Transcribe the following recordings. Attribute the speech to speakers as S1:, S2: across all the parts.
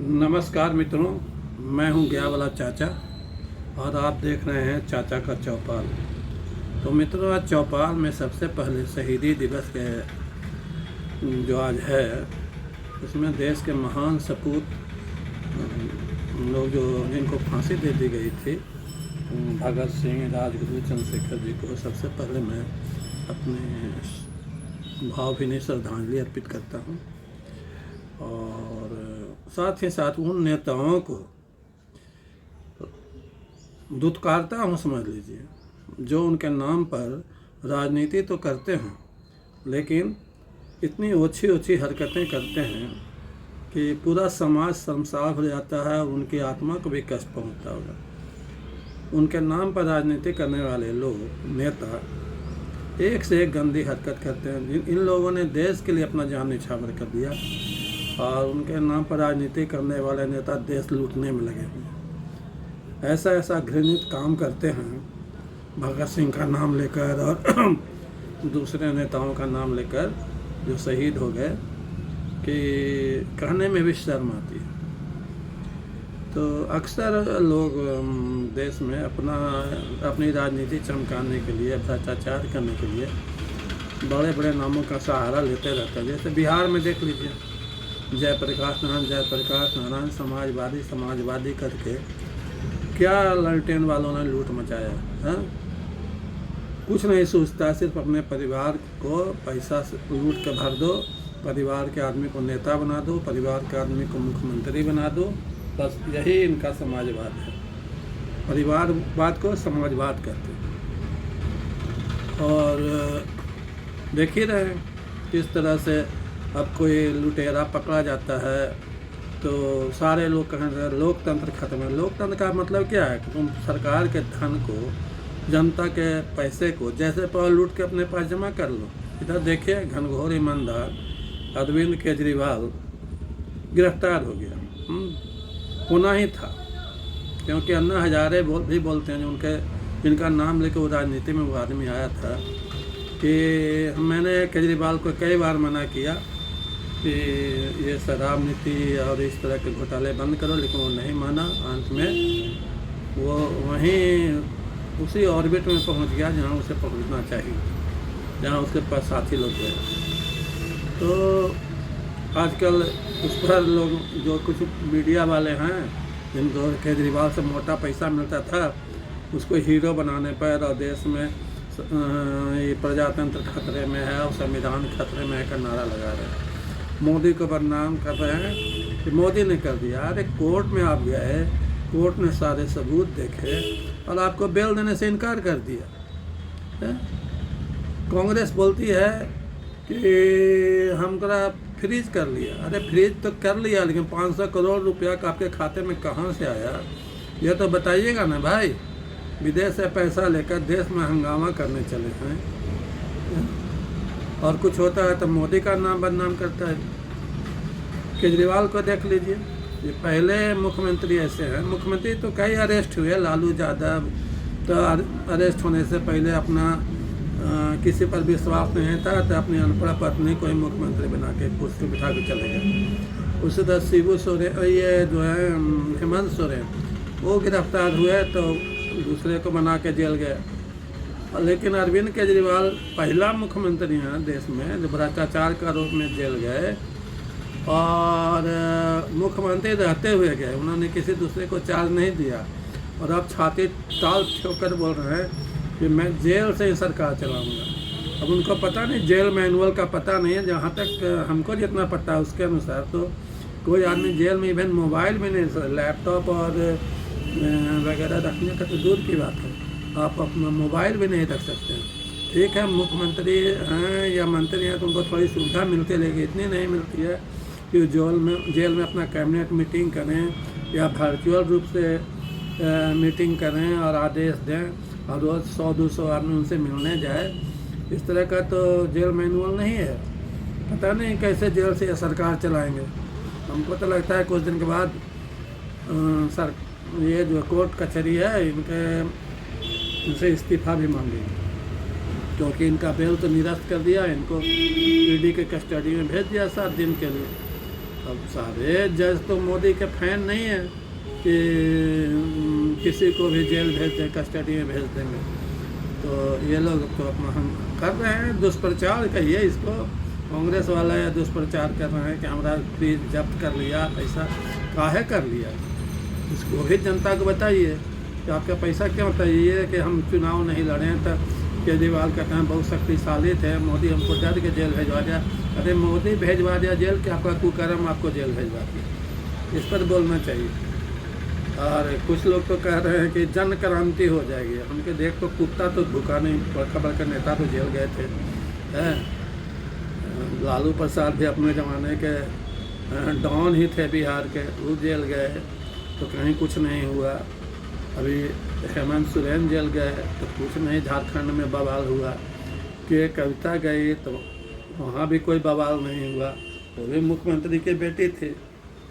S1: नमस्कार मित्रों, मैं हूं गया वाला चाचा और आप देख रहे हैं चाचा का चौपाल। तो मित्रों, आज चौपाल में सबसे पहले शहीदी दिवस के जो आज है उसमें देश के महान सपूत लोग जो जिनको फांसी दे दी गई थी, भगत सिंह, राजगुरु, चंद्रशेखर जी को सबसे पहले मैं अपने भावभीनी श्रद्धांजलि अर्पित करता हूँ। और साथ ही साथ उन नेताओं को दुत्कारता हूँ, समझ लीजिए, जो उनके नाम पर राजनीति तो करते हैं लेकिन इतनी ओछी ओछी हरकतें करते हैं कि पूरा समाज शर्मसार हो जाता है और उनकी आत्मा को भी कष्ट पहुँचता होगा। उनके नाम पर राजनीति करने वाले लोग, नेता, एक से एक गंदी हरकत करते हैं। इन लोगों ने देश के लिए अपना जान निछावर कर दिया और उनके नाम पर राजनीति करने वाले नेता देश लूटने में लगे हुए। ऐसा ऐसा घृणित काम करते हैं, भगत सिंह का नाम लेकर और दूसरे नेताओं का नाम लेकर जो शहीद हो गए, कि कहने में भी शर्म आती है। तो अक्सर लोग देश में अपनी राजनीति चमकाने के लिए, भ्रष्टाचार करने के लिए बड़े बड़े नामों का सहारा लेते रहते हैं। जैसे बिहार में देख लीजिए, जयप्रकाश नारायण समाजवादी करके क्या ललटेन वालों ने लूट मचाया है। कुछ नहीं सोचता, सिर्फ अपने परिवार को पैसा से लूट के भर दो, परिवार के आदमी को नेता बना दो, परिवार के आदमी को मुख्यमंत्री बना दो, बस यही इनका समाजवाद है। परिवारवाद को समाजवाद कहते हैं। और देख ही रहे किस तरह से अब कोई लुटेरा पकड़ा जाता है तो सारे लोग कह रहे हैं लोकतंत्र खत्म है। लोकतंत्र का मतलब क्या है कि तुम सरकार के धन को, जनता के पैसे को जैसे पर लूट के अपने पास जमा कर लो। इधर देखिए, घनघोर ईमानदार अरविंद केजरीवाल गिरफ्तार हो गया। होना ही था, क्योंकि अन्ना हजारे भी बोलते हैं, जिनका नाम लेकर वो राजनीति में वो आदमी आया था, कि मैंने केजरीवाल को कई बार मना किया कि ये शराब नीति और इस तरह के घोटाले बंद करो, लेकिन वो नहीं माना। अंत में वो वहीं उसी ऑर्बिट में पहुंच गया जहां उसे पहुंचना चाहिए, जहां उसके पास साथी लोग गए। तो आजकल उस पर लोग, जो कुछ मीडिया वाले हैं जिनको केजरीवाल से मोटा पैसा मिलता था, उसको हीरो बनाने पर और देश में ये प्रजातंत्र खतरे में है और संविधान खतरे में है का नारा लगा रहे हैं। मोदी को बदनाम कर रहे हैं कि मोदी ने कर दिया। अरे कोर्ट में आप गए, कोर्ट ने सारे सबूत देखे और आपको बेल देने से इनकार कर दिया। कांग्रेस बोलती है कि हमको फ्रीज कर लिया। अरे फ्रीज तो कर लिया, लेकिन 500 करोड़ रुपया का आपके खाते में कहाँ से आया, ये तो बताइएगा ना भाई। विदेश से पैसा लेकर देश में हंगामा करने चले हैं, और कुछ होता है तो मोदी का नाम बदनाम करता है। केजरीवाल को देख लीजिए, ये पहले मुख्यमंत्री ऐसे हैं। मुख्यमंत्री तो कई अरेस्ट हुए, लालू यादव तो अरेस्ट होने से पहले अपना किसी पर विश्वास नहीं था तो अपनी अनपढ़ पत्नी को ही मुख्यमंत्री बना के कुर्सी बिठा के चले गए। उसी तरह शिबू सोरेन, ये जो है हेमंत सोरेन, वो गिरफ्तार हुए तो दूसरे को बना के जेल गए। लेकिन अरविंद केजरीवाल पहला मुख्यमंत्री हैं देश में जो भ्रष्टाचार के आरोप में जेल गए, और मुख्यमंत्री रहते हुए गए। उन्होंने किसी दूसरे को चार्ज नहीं दिया, और अब छाती ताल ठोकर बोल रहे हैं कि मैं जेल से ही सरकार चलाऊंगा। अब उनको पता नहीं, जेल मैनुअल का पता नहीं है। जहाँ तक हमको जितना पता है उसके अनुसार तो कोई आदमी जेल में इवन मोबाइल में नहीं, लैपटॉप और वगैरह रखने का तो दूर की बात है, आप अपना मोबाइल भी नहीं रख सकते हैं। ठीक है, मुख्यमंत्री हैं या मंत्री हैं तो उनको थोड़ी सुविधा मिलती है, लेकिन इतनी नहीं मिलती है कि जेल में अपना कैबिनेट मीटिंग करें या वर्चुअल रूप से मीटिंग करें और आदेश दें और रोज़ 100-200 आदमी उनसे मिलने जाए। इस तरह का तो जेल मैनुअल नहीं है। पता नहीं कैसे जेल से सरकार चलाएंगे। हमको तो लगता है कुछ दिन के बाद ये जो कोर्ट कचहरी है इनसे इस्तीफा भी मांगेगी, क्योंकि इनका बेल तो निरस्त कर दिया, इनको ईडी के कस्टडी में भेज दिया 7 दिन के लिए। अब सारे जज तो मोदी के फैन नहीं है कि किसी को भी जेल भेज दें, कस्टडी में भेज देंगे। तो ये लोग तो अपना हम कर रहे हैं दुष्प्रचार, कहिए इसको, कांग्रेस वाला या दुष्प्रचार कर रहे हैं कि हमारा फ्रीज जब्त कर लिया, पैसा काहे कर लिया, इसको भी जनता को बताइए कि आपका पैसा क्यों चाहिए कि हम चुनाव नहीं लड़ें। तो केजरीवाल कहते हैं बहुत शक्तिशाली थे, मोदी हमको डर के जेल भेजवा दिया। अरे मोदी भेजवा दिया जेल कि आपका कुकर्म आपको जेल भेजवा दिया, इस पर बोलना चाहिए। और कुछ लोग तो कह रहे हैं कि जन क्रांति हो जाएगी। उनके देख तो कुत्ता तो भूखा नहीं, बड़का बड़का नेता तो जेल गए थे, हैं। लालू प्रसाद भी अपने ज़माने के डॉन ही थे बिहार के, वो जेल गए तो कहीं कुछ नहीं हुआ। अभी हेमंत सोरेन जेल गए तो कुछ नहीं, झारखंड में बवाल हुआ। कि कविता गई तो वहाँ भी कोई बवाल नहीं हुआ, वो भी मुख्यमंत्री के बेटे थे।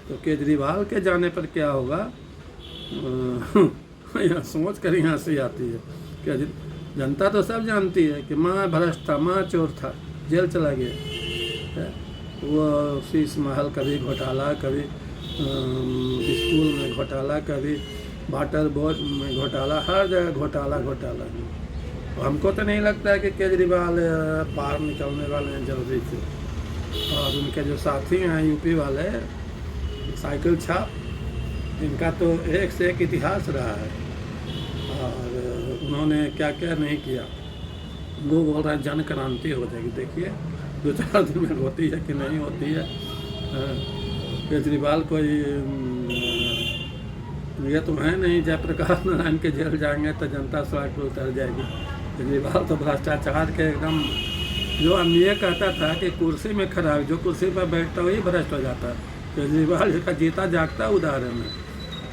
S1: तो केजरीवाल के जाने पर क्या होगा, यहाँ सोच कर ही हंसी आती है कि जनता तो सब जानती है कि माँ भ्रष्ट था, माँ चोर था, जेल चला गया। वो शीश महल कभी घोटाला, कभी स्कूल में घोटाला, कभी वाटर बोर्ड में घोटाला, हर जगह घोटाला घोटाला। तो हमको तो नहीं लगता है कि केजरीवाल बाहर निकलने वाले हैं जल्दी से। और उनके जो साथी हैं यूपी वाले साइकिल छाप, इनका तो एक से एक इतिहास रहा है और उन्होंने क्या क्या नहीं किया। वो बोल रहे हैं जन क्रांति हो जाएगी, देखिए 2-4 दिन में होती है कि नहीं होती है। केजरीवाल कोई ये तो है नहीं जयप्रकाश नारायण के जेल जाएंगे तो जनता सड़क पर उतर जाएगी। केजरीवाल तो भ्रष्टाचार के एकदम, जो हम ये कहता था कि कुर्सी में खड़ा जो कुर्सी पर बैठता वही भ्रष्ट हो जाता है। केजरीवाल का जीता जागता उदाहरण है,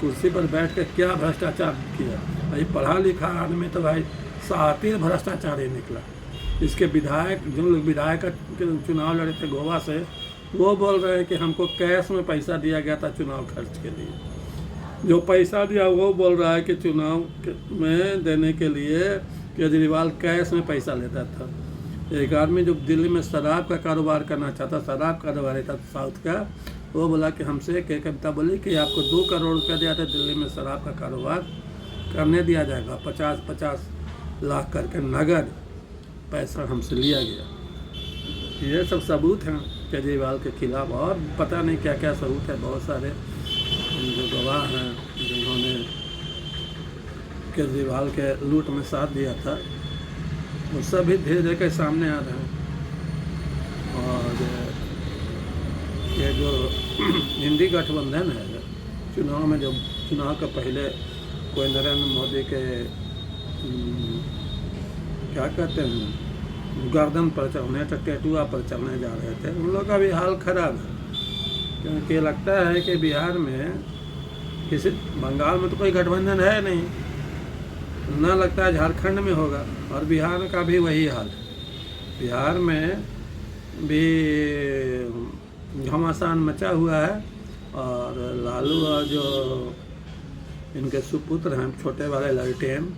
S1: कुर्सी पर बैठ के क्या भ्रष्टाचार किया। भाई पढ़ा लिखा आदमी तो भाई शातिर भ्रष्टाचारी निकला। इसके विधायक, जो लोग विधायक चुनाव लड़े थे गोवा से, वो बोल रहे हैं कि हमको कैश में पैसा दिया गया था चुनाव खर्च के लिए। जो पैसा दिया वो बोल रहा है कि चुनाव में देने के लिए केजरीवाल कैश में पैसा लेता था। एक आदमी जो दिल्ली में शराब का कारोबार करना चाहता, शराब कारोबारी था साउथ का, वो बोला कि हमसे के कविता बोली कि आपको 2 करोड़ रुपया दिया था दिल्ली में शराब का कारोबार करने दिया जाएगा, 50-50 लाख करके नगद पैसा हमसे लिया गया। ये सब सबूत हैं केजरीवाल के खिलाफ, और पता नहीं क्या क्या सबूत है। बहुत सारे जो गवाह हैं जिन्होंने केजरीवाल के लूट में साथ दिया था, वो सब भी धीरे धीरे के सामने आ रहे हैं। और ये जो इंडी गठबंधन है, चुनाव में जो चुनाव के पहले कोई नरेंद्र मोदी के क्या कहते हैं गर्दन पर चढ़ने, टैटुआ पर चढ़ने जा रहे थे, उन लोग का भी हाल खराब है। क्योंकि लगता है कि बिहार में किसी, बंगाल में तो कोई गठबंधन है नहीं, ना लगता है झारखंड में होगा, और बिहार का भी वही हाल है। बिहार में भी घमासान मचा हुआ है, और लालू और जो इनके सुपुत्र हैं छोटे वाले ललटेन,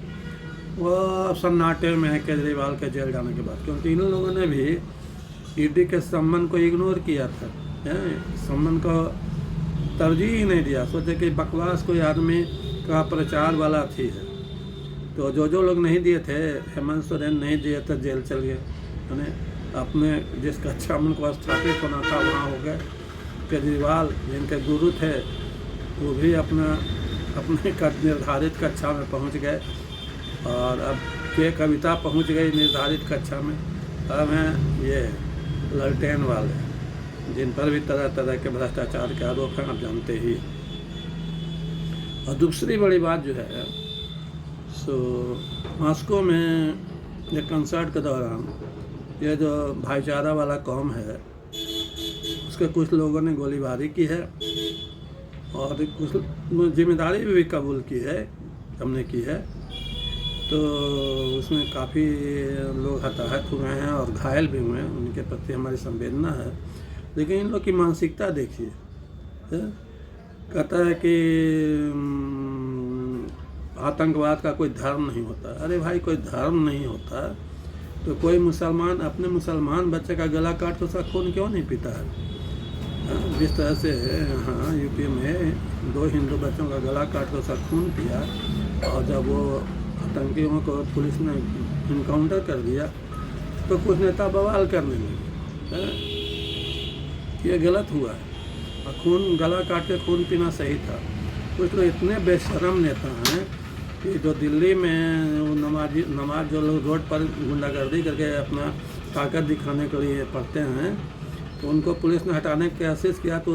S1: वो सन्नाटे में है केजरीवाल के जेल जाने के बाद। क्योंकि इन लोगों ने भी ईडी के सम्मन को इग्नोर किया था, सम्मन को तरजीह ही नहीं दिया। सोचे कि बकवास कोई आदमी का प्रचार वाला थी है। तो जो लोग नहीं दिए थे, हेमंत सोरेन नहीं दिए तो जेल चल गए, यानी अपने जिस कक्षा में उनको स्थापित होना था वहाँ हो गए। केजरीवाल जिनके गुरु थे वो भी अपने निर्धारित कक्षा में पहुँच गए, और अब के कविता पहुँच गई निर्धारित कक्षा में। अब हैं ये ललटेन वाले, जिन पर भी तरह तरह के भ्रष्टाचार के आरोप हैं, आप जानते ही। और दूसरी बड़ी बात जो है, सो मॉस्को में एक कंसर्ट के दौरान ये जो भाईचारा वाला कौम है, उसके कुछ लोगों ने गोलीबारी की है, और कुछ जिम्मेदारी भी कबूल की है, हमने की है। तो उसमें काफ़ी लोग हताहत हुए हैं और घायल भी हुए हैं, उनके प्रति हमारी संवेदना है। लेकिन इन लोग की मानसिकता देखिए, कहता है कि आतंकवाद का कोई धर्म नहीं होता। अरे भाई, कोई धर्म नहीं होता तो कोई मुसलमान अपने मुसलमान बच्चे का गला काट तो उसका खून क्यों नहीं पीता है? जिस तरह से हाँ यूपी में 2 हिंदू बच्चों का गला काट कर उसका खून किया, और जब वो आतंकियों को पुलिस ने इनकाउंटर कर दिया तो कुछ नेता बवाल करने लगे। ये गलत हुआ है, और खून गला काट के खून पीना सही था। कुछ लोग इतने बेशरम नेता हैं कि जो दिल्ली में वो नमाज जो लोग रोड पर गुंडागर्दी करके अपना ताकत दिखाने के लिए पढ़ते हैं, तो उनको पुलिस ने हटाने की कोशिश किया तो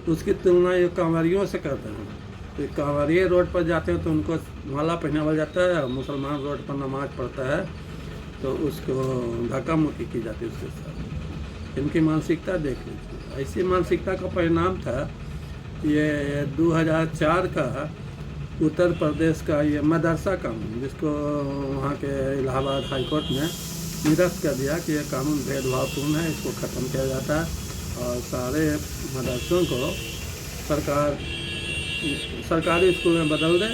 S1: उसकी तुलना ये कांवरियों से करते हैं। तो कांवरिये रोड पर जाते हैं तो उनको माला पहनाया जाता है, मुसलमान रोड पर नमाज पढ़ता है तो उसको धक्का मुक्की की जाती है उसके साथ। इनकी मानसिकता देख लीजिए। ऐसी मानसिकता का परिणाम था ये 2004 का उत्तर प्रदेश का ये मदरसा कानून, जिसको वहाँ के इलाहाबाद हाई कोर्ट ने निरस्त कर दिया कि यह कानून भेदभावपूर्ण है, इसको ख़त्म किया जाता है और सारे मदरसों को सरकारी स्कूल में बदल दे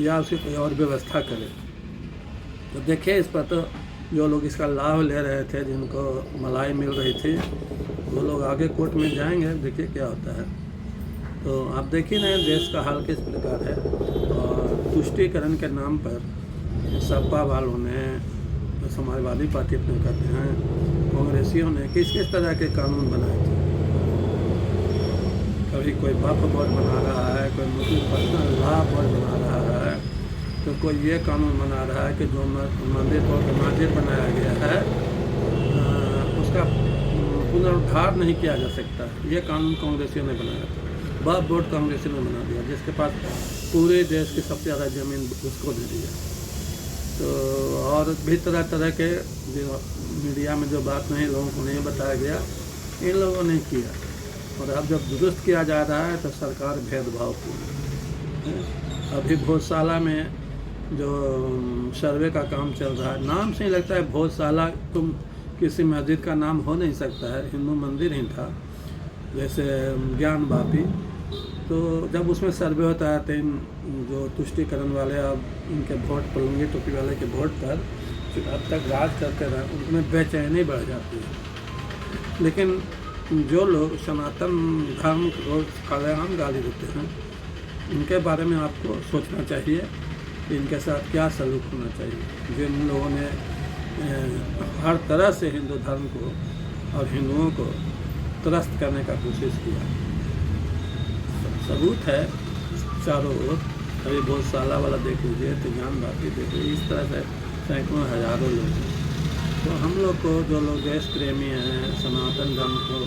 S1: या उसकी कोई और व्यवस्था करे। तो देखिए, इस पर तो जो लोग इसका लाभ ले रहे थे, जिनको मलाई मिल रही थी, वो लोग आगे कोर्ट में जाएंगे। देखिए क्या होता है। तो आप देखिए ना देश का हाल किस प्रकार है। और तुष्टीकरण के नाम पर सपा वालों ने, समाजवादी पार्टी अपने करते हैं, कांग्रेसियों ने किस किस तरह के कानून बनाए थे। कभी कोई वक्फ बोर्ड बना रहा है, कोई मुस्लिम पर्सनल लॉ बोर्ड बना रहा है, तो कोई ये कानून बना रहा है कि जो मंदिर को मस्जिद बनाया गया है उसका पुनरुद्धार नहीं किया जा सकता। ये कानून कांग्रेसियों ने बनाया था। वक्फ बोर्ड कांग्रेसियों ने बना दिया, जिसके पास पूरे देश की सबसे ज़्यादा ज़मीन उसको दे दिया। तो और भी तरह तरह के जो मीडिया में जो बात नहीं लोगों को नहीं बताया गया, इन लोगों ने किया। और अब जब दुरुस्त किया जा रहा है तो सरकार भेदभावपूर्ण है। अभी भोजशाला में जो सर्वे का काम चल रहा है, नाम से ही लगता है भोजशाला, तुम किसी मस्जिद का नाम हो नहीं सकता है, हिंदू मंदिर ही था जैसे ज्ञान वापी। तो जब उसमें सर्वे होता है तो इन जो तुष्टीकरण वाले अब इनके वोट पर, लुंगी टोपी वाले के वोट पर जो अब तक राज करते रहे, उनमें बेचैनी बढ़ जाती है। लेकिन जो लोग सनातन धर्म को कलेआम गाली देते हैं, उनके बारे में आपको सोचना चाहिए कि इनके साथ क्या सलूक होना चाहिए। जिन लोगों ने हर तरह से हिंदू धर्म को और हिंदुओं को त्रस्त करने का कोशिश किया, सबूत है चारों ओर। अभी भोजशाला वाला देख लीजिए, तो ज्ञान वापी देख लीजिए, इस तरह से सैकड़ों हज़ारों लोग हैं। तो हम लोग को, जो लोग देश प्रेमी हैं, सनातन धर्म को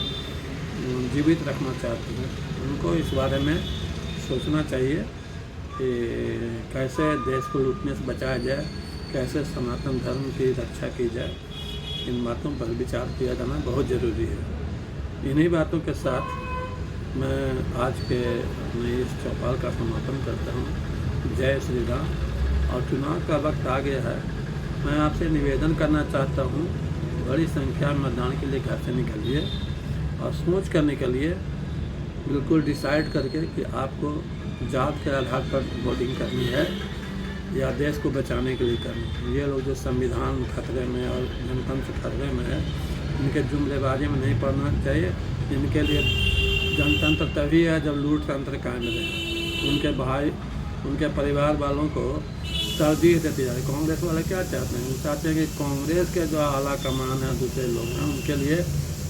S1: जीवित रखना चाहते हैं, उनको इस बारे में सोचना चाहिए कि कैसे देश को लूटने से बचाया जाए, कैसे सनातन धर्म की रक्षा की जाए। इन बातों पर विचार किया जाना बहुत ज़रूरी है। इन्हीं बातों के साथ मैं आज के अपने इस चौपाल का समापन करता हूँ। जय श्री राम। और चुनाव का वक्त आ गया है, मैं आपसे निवेदन करना चाहता हूँ, बड़ी संख्या में मतदान के लिए घर से निकलिए और सोच कर निकलिए, बिल्कुल डिसाइड करके कि आपको जात के आधार पर वोटिंग करनी है या देश को बचाने के लिए करनी है। ये लोग जो संविधान खतरे में और जनतंत्र खतरे में है, इनके जुमलेबाजी में नहीं पड़ना चाहिए। इनके लिए जनतंत्र तभी है जब लूट तंत्र कायम रहे। उनके भाई, उनके परिवार वालों को तरजीह देती जाए। कांग्रेस वाले क्या चाहते हैं? वो चाहते हैं कि कांग्रेस के जो आला कमान है, दूसरे लोग हैं, उनके लिए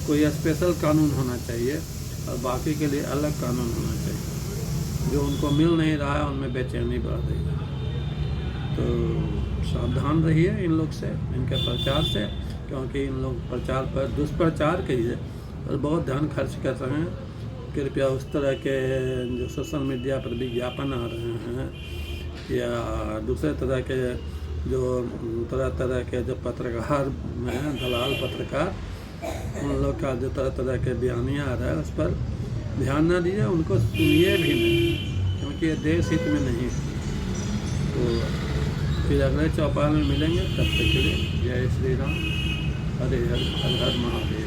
S1: कोई स्पेशल कानून होना चाहिए और बाकी के लिए अलग कानून होना चाहिए। जो उनको मिल नहीं रहा है, उनमें बेचैनी बढ़ रही है। तो सावधान रहिए इन लोग से, इनके प्रचार से, क्योंकि इन लोग प्रचार पर दुष्प्रचार कीजिए और बहुत धन खर्च कर रहे हैं। कृपया उस तरह के जो सोशल मीडिया पर विज्ञापन आ रहे हैं या दूसरे तरह के जो तरह के जो पत्रकार हैं, दलाल पत्रकार, उन लोग का जो तरह के बयानियाँ आ रहा है, उस पर ध्यान ना दीजिए, उनको सुनिए भी नहीं, क्योंकि ये देश हित में नहीं है। तो फिर अगले चौपाल में मिलेंगे, तब तक के लिए जय श्री राम। हरे हर हर हर महादेव।